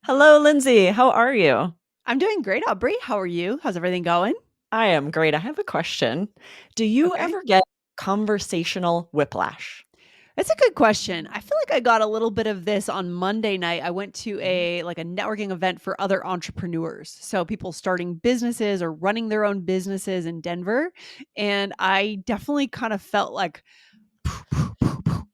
Hello, Lindsay. How are you? I'm doing great, Aubrey. How are you? How's everything going? I am great. I have a question. Do you Okay. ever get conversational whiplash? That's a good question. I feel like I got a little bit of this on Monday night. I went to a networking event for other entrepreneurs. So people starting businesses or running their own businesses in Denver, and I definitely kind of felt like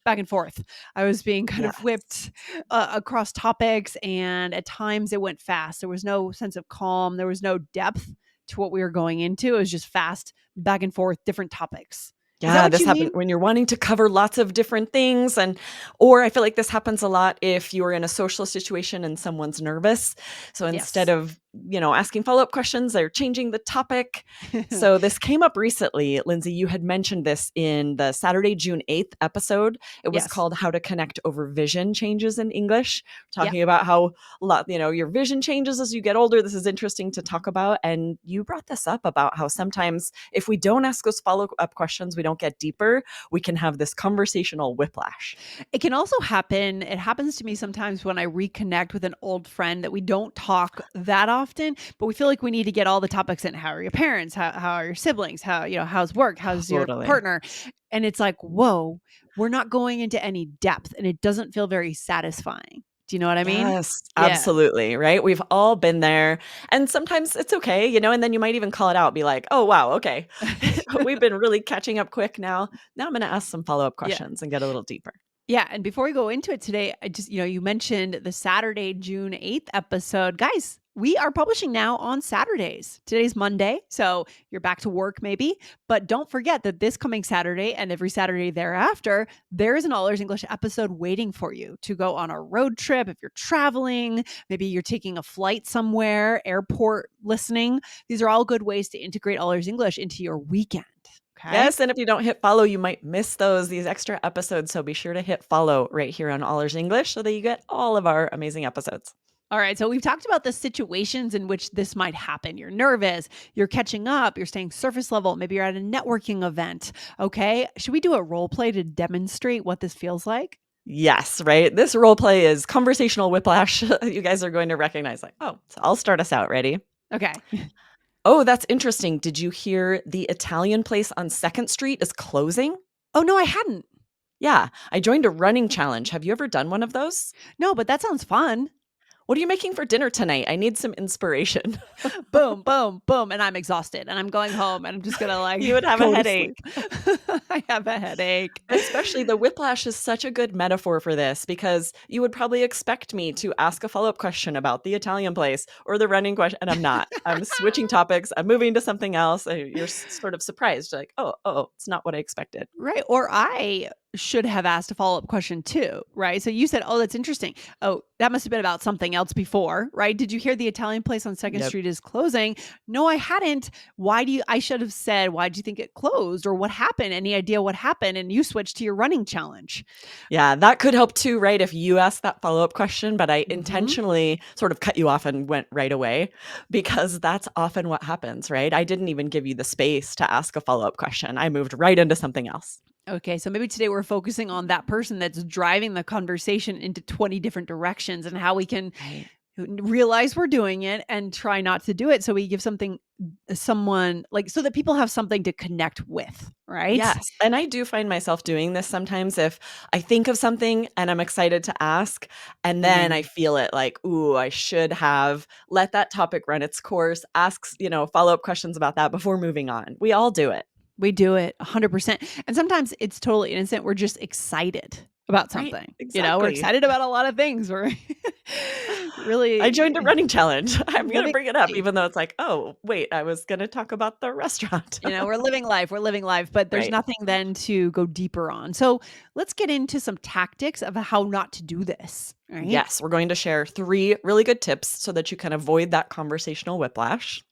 back and forth. I was being kind of Yes. whipped across topics, and at times it went fast. There was no sense of calm. There was no depth to what we were going into. It was just fast, back and forth, different topics. Is that Yeah, what this you happens mean? when you're wanting to cover lots of different things or I feel like this happens a lot if you're in a social situation and someone's nervous. So instead Yes. of, asking follow-up questions, they're changing the topic. So this came up recently, Lindsay, you had mentioned this in the Saturday, June 8th episode. It was Yes. called How to Connect Over Vision Changes in English, Yeah. talking about how your vision changes as you get older. This is interesting to talk about. And you brought this up about how sometimes if we don't ask those follow up questions, we don't get deeper, we can have this conversational whiplash. It can also happen. It happens to me sometimes when I reconnect with an old friend that we don't talk that often, but we feel like we need to get all the topics in. How are your parents? How are your siblings? How's work? How's your Totally. partner? And it's like, whoa, we're not going into any depth and it doesn't feel very satisfying. Do you know what I mean? Yes, Yeah. absolutely. Right. We've all been there. And sometimes it's okay, and then you might even call it out, be like, oh, wow, okay. We've been really catching up quick now. Now I'm going to ask some follow up Yeah. questions and get a little deeper. Yeah, and before we go into it today, I just, you mentioned the Saturday, June 8th episode. Guys, we are publishing now on Saturdays. Today's Monday, so you're back to work maybe, but don't forget that this coming Saturday and every Saturday thereafter, there is an All Ears English episode waiting for you to go on a road trip if you're traveling, maybe you're taking a flight somewhere, airport listening. These are all good ways to integrate All Ears English into your weekend, okay? Yes, and if you don't hit follow, you might miss these extra episodes. So be sure to hit follow right here on Allers English so that you get all of our amazing episodes. All right. So we've talked about the situations in which this might happen. You're nervous, you're catching up, you're staying surface level. Maybe you're at a networking event. Okay. Should we do a role play to demonstrate what this feels like? Yes, right. This role play is conversational whiplash. You guys are going to recognize, like, oh, so I'll start us out. Ready? Okay. Oh, that's interesting. Did you hear the Italian place on 2nd Street is closing? Oh, no, I hadn't. Yeah, I joined a running challenge. Have you ever done one of those? No, but that sounds fun. What are you making for dinner tonight? I need some inspiration. Boom, boom, boom. And I'm exhausted and I'm going home and I'm just going to You would have a go to headache. sleep. I have a headache. Especially the whiplash is such a good metaphor for this because you would probably expect me to ask a follow-up question about the Italian place or the running question, and I'm not. I'm switching topics. I'm moving to something else. You're sort of surprised, like, oh, it's not what I expected. Right. Or I should have asked a follow up question too. Right. So you said, oh, that's interesting. Oh, that must have been about something else before. Right. Did you hear the Italian place on 2nd Yep. Street is closing? No, I hadn't. I should have said, why do you think it closed or what happened? Any idea what happened? And you switched to your running challenge. Yeah, that could help too, right? If you asked that follow-up question, but I Mm-hmm. intentionally sort of cut you off and went right away because that's often what happens, right? I didn't even give you the space to ask a follow-up question. I moved right into something else. Okay, so maybe today we're focusing on that person that's driving the conversation into 20 different directions and how we can Right. realize we're doing it and try not to do it so we give someone like so that people have something to connect with, right? Yes, and I do find myself doing this sometimes if I think of something and I'm excited to ask, and then I Mm, feel it like, "Ooh, I should have let that topic run its course, ask, follow-up questions about that before moving on." We all do it. we do it 100%. And sometimes it's totally innocent. We're just excited about Right, something. We're exactly. excited about a lot of things. We're I joined a really running challenge. I'm gonna living bring it up life. even though it's like, "Oh, wait, I was gonna talk about the restaurant." We're living life. We're living life, but there's Right. nothing then to go deeper on. So let's get into some tactics of how not to do this. Right. Yes, we're going to share 3 really good tips so that you can avoid that conversational whiplash.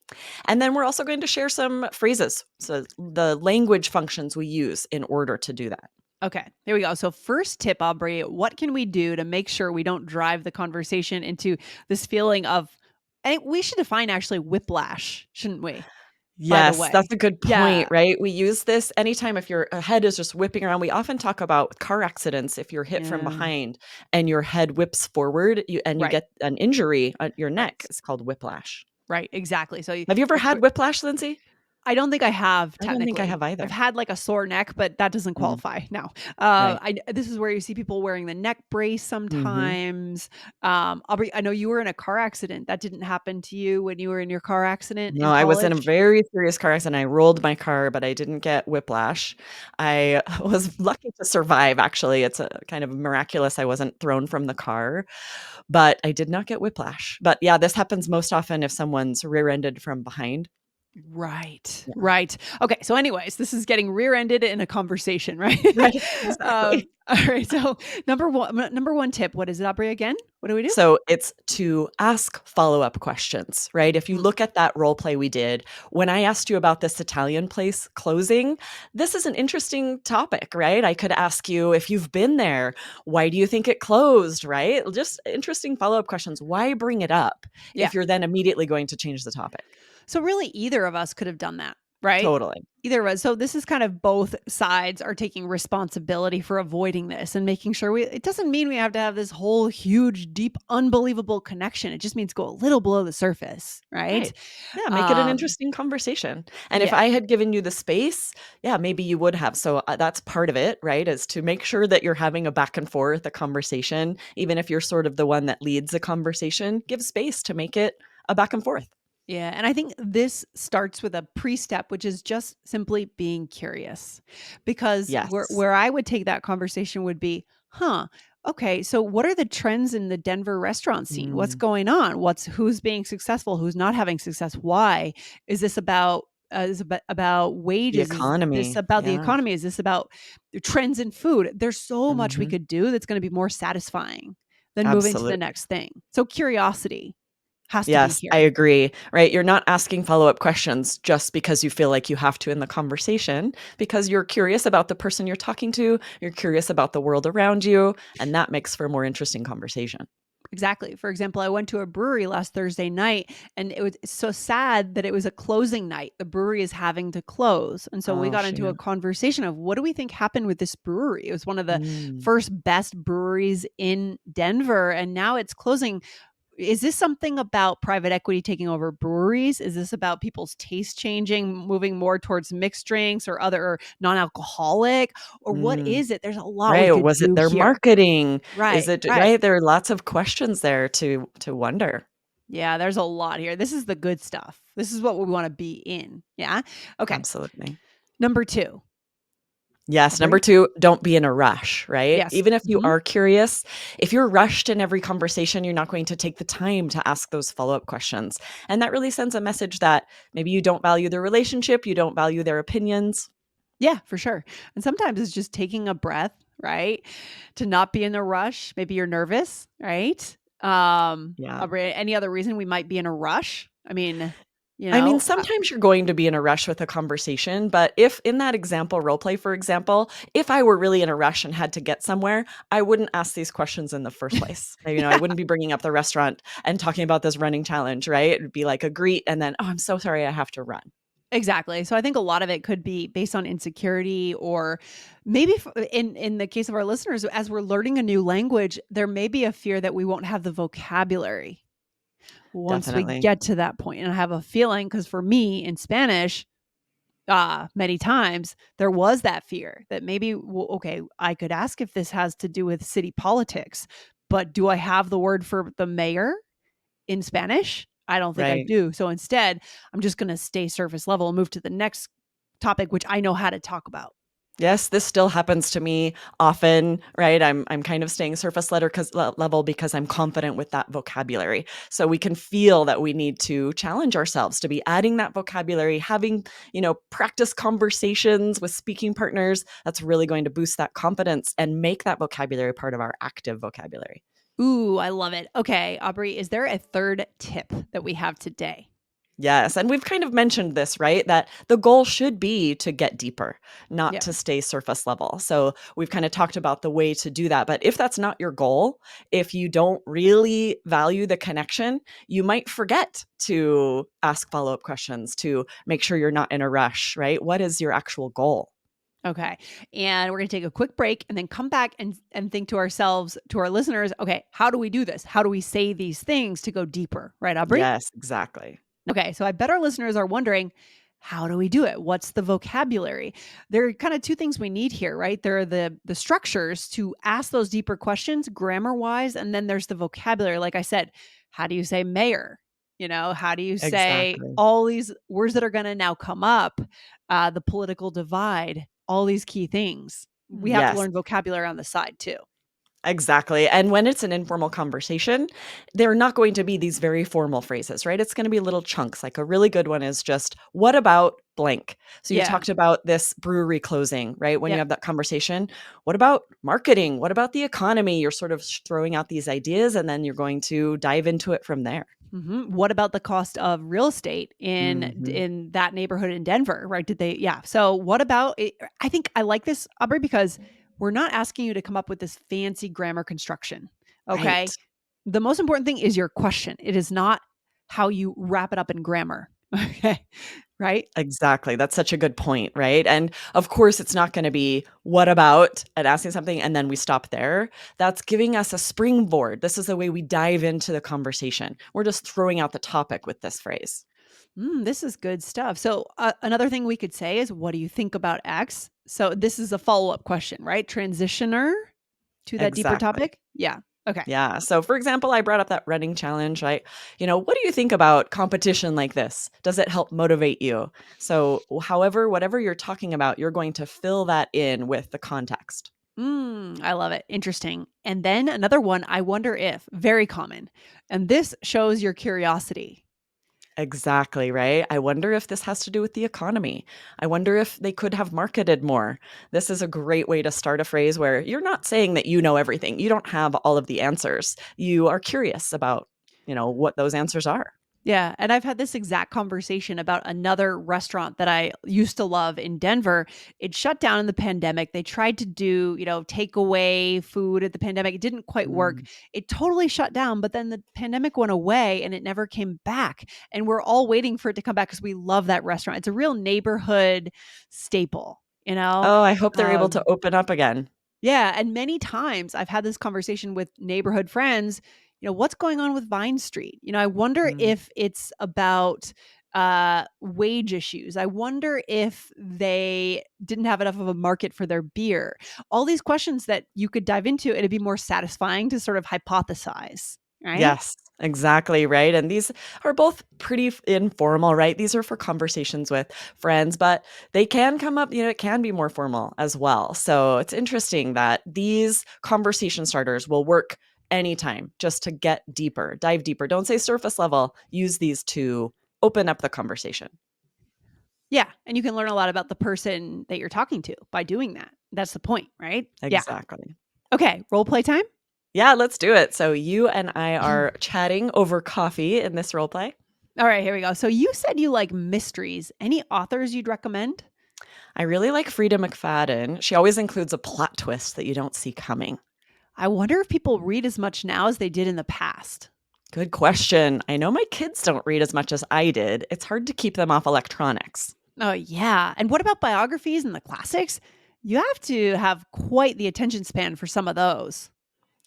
And then we're also going to share some phrases, so the language functions we use in order to do that. Okay, here we go. So, first tip, Aubrey, what can we do to make sure we don't drive the conversation into this feeling of, and we should define actually whiplash, shouldn't we? by the Yes, that's way. a good point, Yeah, right? We use this anytime if your head is just whipping around. We often talk about car accidents. If you're hit from yeah, behind and your head whips forward, you right, get an injury on your neck. right, It's called whiplash. right, exactly. So, Have you ever a had quick whiplash, Lindsay? I don't think I have I don't think I technically. have I've either. had, like, a sore neck, but that doesn't Mm, qualify, no. right. I this is where you see people wearing the neck brace Mhm. sometimes. Aubrey, I know you were in a car accident. That didn't happen to you when you were in your car accident No, in I was in a college? very serious car accident. I rolled my car, but I didn't get whiplash. I was lucky to survive, actually. It's a kind of miraculous I wasn't thrown from the car, but I did not get whiplash. But yeah, this happens most often if someone's rear-ended from behind. Right, Yeah. right. Okay, so anyways, this is getting rear-ended in a conversation, right? Right, exactly. Alright, so number 1 tip, what is it, Aubrey, again? What do we do? So it's to ask follow-up questions, right? If you Mm, look at that role play we did, when I asked you about this Italian place closing, this is an interesting topic, right? I could ask you if you've been there, why do you think it closed, right? Just interesting follow-up questions. Why bring it up yeah. if you're then immediately going to change the topic? So really either of us could have done that, right? Totally. Either of us. So this is kind of both sides are taking responsibility for avoiding this and making sure we it doesn't mean we have to have this whole huge, deep, unbelievable connection. It just means go a little below the surface, right? Right. Yeah, make it an Um, interesting conversation. And if yeah. I had given you the space, yeah, maybe you would have. So that's part of it, right? Is to make sure that you're having a back and forth, a conversation, even if you're sort of the one that leads a conversation, give space to make it a back and forth. Yeah, and I think this starts with a pre-step, which is just simply being curious. Because Yes. where I would take that conversation would be, huh, okay, so what are the trends in the Denver restaurant scene? What's Mm, going on? Who's being successful? Who's not having success? Why? Is this about the wages? Is this economy. about the Yeah. economy? Is this about the trends in food? There's so much we Hmm. could do that's going to be more satisfying than moving to the Absolutely. next thing. So curiosity has to be Yes, I here. agree, right? You're not asking follow-up questions just because you feel like you have to in the conversation, because you're curious about the person you're talking to, you're curious about the world around you, and that makes for a more interesting conversation. Exactly. For example, I went to a brewery last Thursday night and it was so sad that it was a closing night. The brewery is having to close. And so we Oh, got into a shoot. conversation of what do we think happened with this brewery? It was one of the Mm, first best breweries in Denver and now it's closing. Is this something about private equity taking over breweries? Is this about people's taste changing, moving more towards mixed drinks or other or non-alcoholic? Or what mm. is it? There's a lot we Right, could was it do their here. marketing? Is Right, it right. right? There are lots of questions there to wonder. Yeah, there's a lot here. This is the good stuff. This is what we wanna be in. Yeah? Okay. Absolutely. Number 2. Yes, number Aubrey? 2, don't be in a rush, right? Yes. Even if you Mhm. are curious, if you're rushed in every conversation, you're not going to take the time to ask those follow-up questions, and that really sends a message that maybe you don't value the relationship, you don't value their opinions. Yeah, for sure. And sometimes it's just taking a breath, right? To not be in a rush. Maybe you're nervous, right? Yeah. Aubrey, any other reason we might be in a rush? I mean, you I mean, know, sometimes you're going to be in a rush with a conversation, but if in that example role play, for example, if I were really in a rush and had to get somewhere, I wouldn't ask these questions in the first place. I yeah. wouldn't be bringing up the restaurant and talking about this running challenge, right? It would be like a greet and then, "Oh, I'm so sorry, I have to run." Exactly. So I think a lot of it could be based on insecurity or maybe in the case of our listeners as we're learning a new language, there may be a fear that we won't have the vocabulary once we Definitely. get to that point. And I have a feeling cuz for me in Spanish, many times there was that fear that maybe okay, I could ask if this has to do with city politics, but do I have the word for the mayor? In Spanish? I don't think I Right. do. So instead, I'm just gonna stay surface level and move to the next topic, which I know how to talk about. Yes, this still happens to me often, right? I'm kind of staying surface level because I'm confident with that vocabulary. So we can feel that we need to challenge ourselves to be adding that vocabulary, having, practice conversations with speaking partners. That's really going to boost that confidence and make that vocabulary part of our active vocabulary. Ooh, I love it. Okay, Aubrey, is there a third tip that we have today? Yes, and we've kind of mentioned this, right? That the goal should be to get deeper, not Yeah. to stay surface level. So we've kind of talked about the way to do that. But if that's not your goal, if you don't really value the connection, you might forget to ask follow up questions to make sure you're not in a rush, right? What is your actual goal? Okay. And we're going to take a quick break and then come back and think to ourselves, to our listeners, okay, how do we do this? How do we say these things to go deeper? Right, Aubrey? Yes, exactly. Okay, so I bet our listeners are wondering, how do we do it? What's the vocabulary? There are kind of two things we need here, right? There are the structures to ask those deeper questions, grammar wise, and then there's the vocabulary. Like I said, how do you say mayor? How do you say Exactly. all these words that are going to now come up? The political divide, all these key things. We have to Yes. learn vocabulary on the side too. Exactly. And when it's an informal conversation, they're not going to be these very formal phrases, right? It's going to be little chunks. Like a really good one is just, what about blank? So you Yeah. talked about this brewery closing, right? When you Yep. have that conversation, what about marketing? What about the economy? You're sort of throwing out these ideas and then you're going to dive into it from there. What about the cost of real estate Hmm. in that neighborhood in Denver, right? Did they yeah. So what about it, I think I like this, Aubrey, because we're not asking you to come up with this fancy grammar construction. Okay? Right. The most important thing is your question. It is not how you wrap it up in grammar. Okay? Right? Exactly. That's such a good point, right? And of course, it's not going to be what about and asking something and then we stop there. That's giving us a springboard. This is the way we dive into the conversation. We're just throwing out the topic with this phrase. This is good stuff. So another thing we could say is, what do you think about X? So this is a follow-up question, right? Transitioner to that deeper Exactly. topic? Yeah. Okay. Yeah. So, for example, I brought up that running challenge, right? What do you think about competition like this? Does it help motivate you? So, however, whatever you're talking about, you're going to fill that in with the context. I love it. Interesting. And then another one, I wonder if, very common. And this shows your curiosity. Exactly, right? I wonder if this has to do with the economy. I wonder if they could have marketed more. This is a great way to start a phrase where you're not saying that you know everything. You don't have all of the answers. You are curious about, what those answers are. Yeah, and I've had this exact conversation about another restaurant that I used to love in Denver. It shut down in the pandemic. They tried to do, takeaway food at the pandemic. It didn't quite work. Mm, It totally shut down, but then the pandemic went away and it never came back. And we're all waiting for it to come back because we love that restaurant. It's a real neighborhood staple, you know? Oh, I hope they're able to Um, open up again. yeah, and many times I've had this conversation with neighborhood friends, what's going on with Vine Street? I wonder Mm, if it's about wage issues. I wonder if they didn't have enough of a market for their beer. All these questions that you could dive into, it'd be more satisfying to sort of hypothesize, right? yes, exactly, right, and these are both pretty informal, right? These are for conversations with friends, but they can come up, it can be more formal as well. So, it's interesting that these conversation starters will work anytime just to get deeper, dive deeper. Don't say surface level, use these to open up the conversation. Yeah, and you can learn a lot about the person that you're talking to by doing that. That's the point, right? Yeah. Exactly. Okay, role play time. Yeah, let's do it. So, you and I are chatting over coffee in this role play. All right, here we go. So you said you like mysteries. Any authors you'd recommend? I really like Frida McFadden. She always includes a plot twist that you don't see coming. I wonder if people read as much now as they did in the past. Good question. I know my kids don't read as much as I did. It's hard to keep them off electronics. Oh, yeah. And what about biographies and the classics? You have to have quite the attention span for some of those.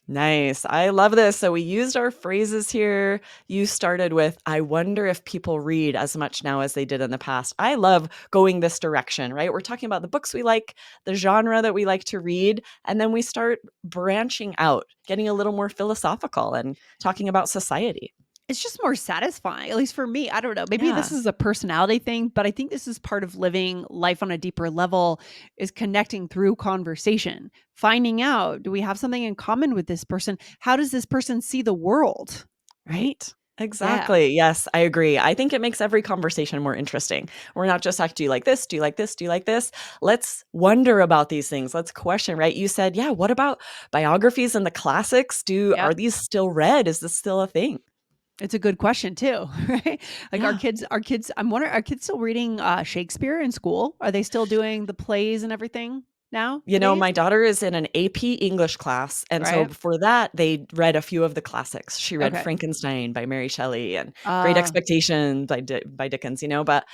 Nice. I love this. So we used our phrases here. You started with, I wonder if people read as much now as they did in the past. I love going this direction, right? We're talking about the books we like, the genre that we like to read, and then we start branching out, getting a little more philosophical and talking about society. It's just more satisfying, at least for me. I don't know. Maybe this Yeah. is a personality thing, but I think this is part of living life on a deeper level is connecting through conversation, finding out, do we have something in common with this person? How does this person see the world? Right? Right. Yeah. Exactly. Yes, I agree. I think it makes every conversation more interesting. We're not just like, do you like this? Do you like this? Do you like this? Let's wonder about these things. Let's question, right? You said, yeah, what about biographies and the classics? Yep. Are these still read? Is this still a thing? It's a good question too, right? Like Yeah. I'm wondering, are kids still reading Shakespeare in school? Are they still doing the plays and everything nowadays? My daughter is in an AP English class, and so Right? before that, they read a few of the classics. She read Okay. Frankenstein by Mary Shelley and Great Uh, Expectations by Dickens, but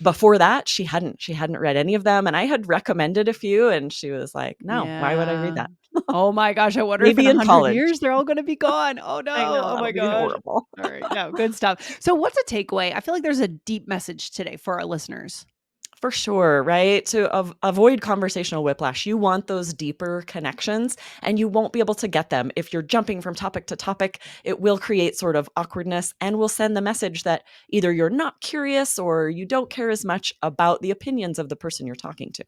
before that, she hadn't read any of them, and I had recommended a few, and she was like, "No, why would I read yeah. that?" Oh my gosh, I wonder if in Maybe in 100 college. years they're all gonna be gone. Oh I no. know, Oh that'll my be gosh. horrible. All right. No, good stuff. So what's a takeaway? I feel like there's a deep message today for our listeners. For sure, right? To avoid conversational whiplash, you want those deeper connections, and you won't be able to get them if you're jumping from topic to topic. It will create sort of awkwardness and will send the message that either you're not curious or you don't care as much about the opinions of the person you're talking to.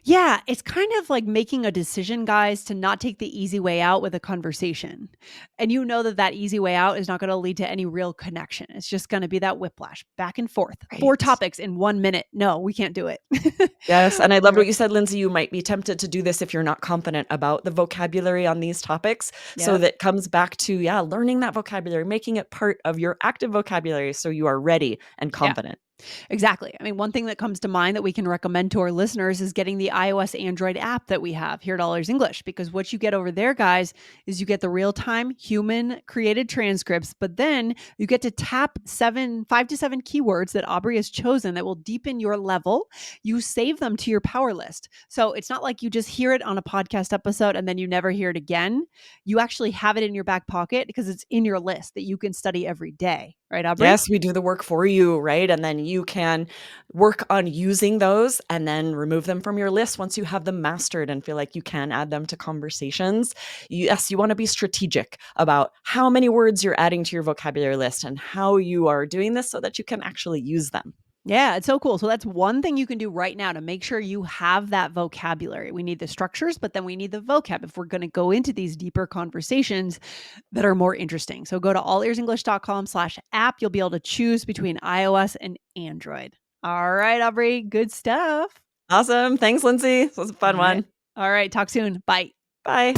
Yeah, it's kind of like making a decision, guys, to not take the easy way out with a conversation. And you know that that easy way out is not going to lead to any real connection. It's just going to be that whiplash back and forth. Four Right. topics in 1 minute. No, we can't do it. Yes, and I All loved what right. you said, Lindsay. You might be tempted to do this if you're not confident about the vocabulary on these topics. So Yep. that comes back to, yeah, learning that vocabulary, making it part of your active vocabulary so you are ready and Yeah. confident. Exactly. I mean, one thing that comes to mind that we can recommend to our listeners is getting the iOS Android app that we have here at All Ears English, because what you get over there, guys, is you get the real time human created transcripts, but then you get to tap 5 to 7 keywords that Aubrey has chosen that will deepen your level. You save them to your power list. So it's not like you just hear it on a podcast episode and then you never hear it again. You actually have it in your back pocket because it's in your list that you can study every day. Right, Aubrey? Yes, we do the work for you, right? And then you can work on using those and then remove them from your list once you have them mastered and feel like you can add them to conversations. Yes, you want to be strategic about how many words you're adding to your vocabulary list and how you are doing this so that you can actually use them. Yeah, it's so cool. So that's one thing you can do right now to make sure you have that vocabulary. We need the structures, but then we need the vocab if we're going to go into these deeper conversations that are more interesting. So go to allearsenglish.com/app. You'll be able to choose between iOS and Android. All right, Aubrey, good stuff. Awesome. Thanks, Lindsay. This was a All fun right. one. All right, talk soon. Bye. Bye.